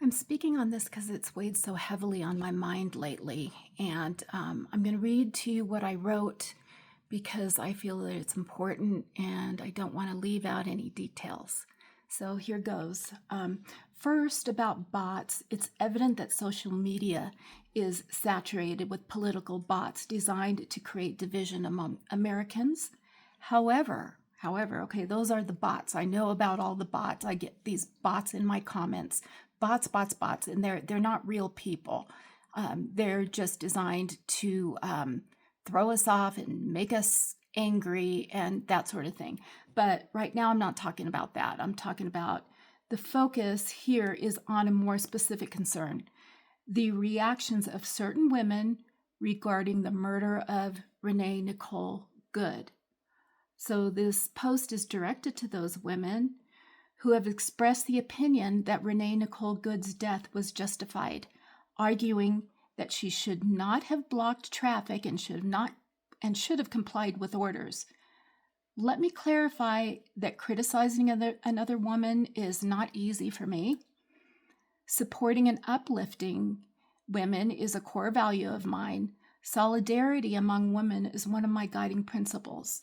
I'm speaking on this because it's weighed so heavily on my mind lately, and I'm going to read to you what I wrote because I feel that it's important and I don't want to leave out any details. So here goes. First, about bots, it's evident that social media is saturated with political bots designed to create division among Americans. However, okay, those are the bots. I know about all the bots. I get these bots in my comments. Bots, and they're not real people. They're just designed to throw us off and make us angry and that sort of thing. But right now, I'm not talking about that. I'm talking about the focus here is on a more specific concern: the reactions of certain women regarding the murder of Renee Nicole Good. So this post is directed to those women who have expressed the opinion that Renee Nicole Good's death was justified, arguing that she should not have blocked traffic and should have complied with orders. Let me clarify that criticizing another woman is not easy for me. Supporting and uplifting women is a core value of mine. Solidarity among women is one of my guiding principles.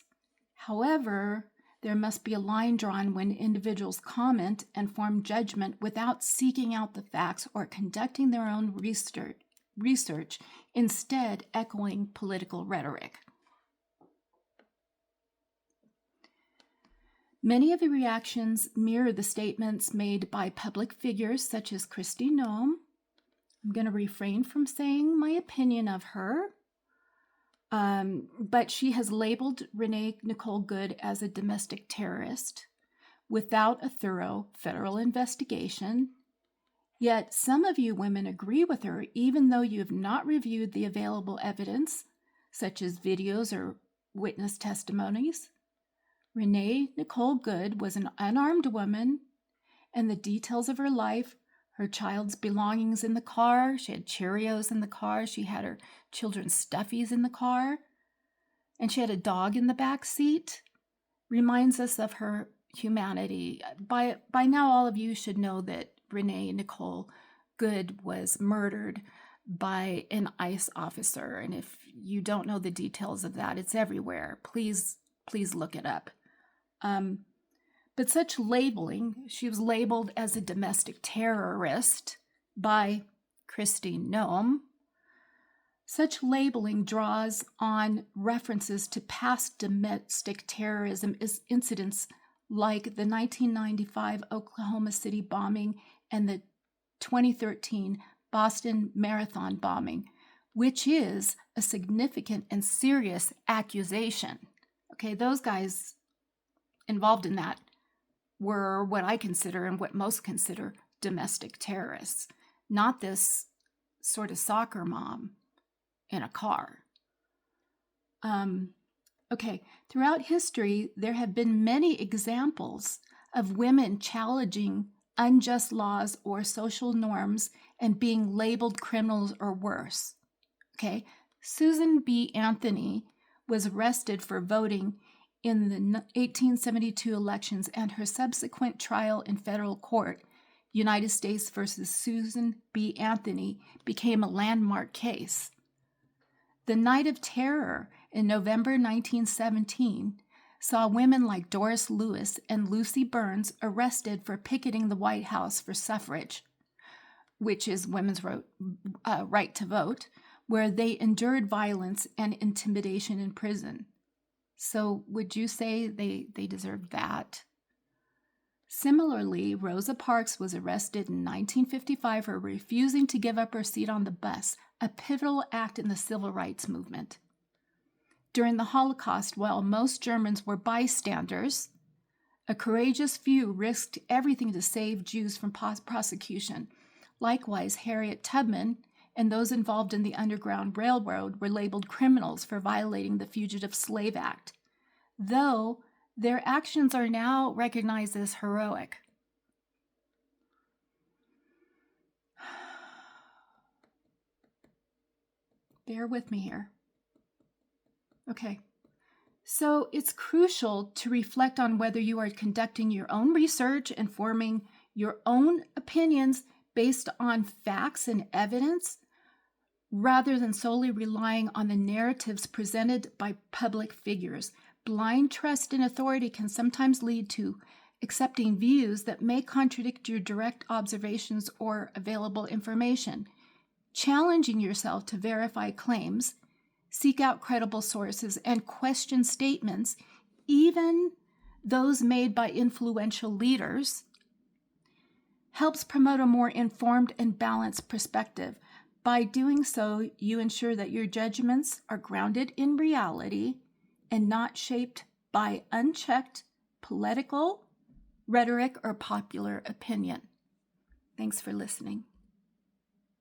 However, there must be a line drawn when individuals comment and form judgment without seeking out the facts or conducting their own research, instead echoing political rhetoric. Many of the reactions mirror the statements made by public figures such as Kristi Noem. I'm going to refrain from saying my opinion of her. But she has labeled Renee Nicole Good as a domestic terrorist without a thorough federal investigation. Yet some of you women agree with her, even though you have not reviewed the available evidence, such as videos or witness testimonies. Renee Nicole Good was an unarmed woman, and the details of her life, her child's belongings in the car, she had Cheerios in the car, she had her children's stuffies in the car, and she had a dog in the back seat, reminds us of her humanity. By now, all of you should know that Renee Nicole Good was murdered by an ICE officer, and if you don't know the details of that, it's everywhere. Please look it up. But such labeling, she was labeled as a domestic terrorist by Kristi Noem. Such labeling draws on references to past domestic terrorism incidents like the 1995 Oklahoma City bombing and the 2013 Boston Marathon bombing, which is a significant and serious accusation. Okay, those guys involved in that were what I consider and what most consider domestic terrorists, not this sort of soccer mom in a car. Okay, throughout history, there have been many examples of women challenging unjust laws or social norms and being labeled criminals or worse. Okay, Susan B. Anthony was arrested for voting in the 1872 elections, and her subsequent trial in federal court, United States versus Susan B. Anthony, became a landmark case. The Night of Terror in November 1917 saw women like Doris Lewis and Lucy Burns arrested for picketing the White House for suffrage, which is women's right to vote, where they endured violence and intimidation in prison. So would you say they deserved that? Similarly, Rosa Parks was arrested in 1955 for refusing to give up her seat on the bus, a pivotal act in the civil rights movement. During the Holocaust, while most Germans were bystanders, a courageous few risked everything to save Jews from prosecution. Likewise, Harriet Tubman and those involved in the Underground Railroad were labeled criminals for violating the Fugitive Slave Act, though their actions are now recognized as heroic. Bear with me here. Okay, so it's crucial to reflect on whether you are conducting your own research and forming your own opinions based on facts and evidence rather than solely relying on the narratives presented by public figures. Blind trust in authority can sometimes lead to accepting views that may contradict your direct observations or available information. Challenging yourself to verify claims, seek out credible sources, and question statements, even those made by influential leaders, helps promote a more informed and balanced perspective. By doing so, you ensure that your judgments are grounded in reality and not shaped by unchecked political rhetoric or popular opinion. Thanks for listening.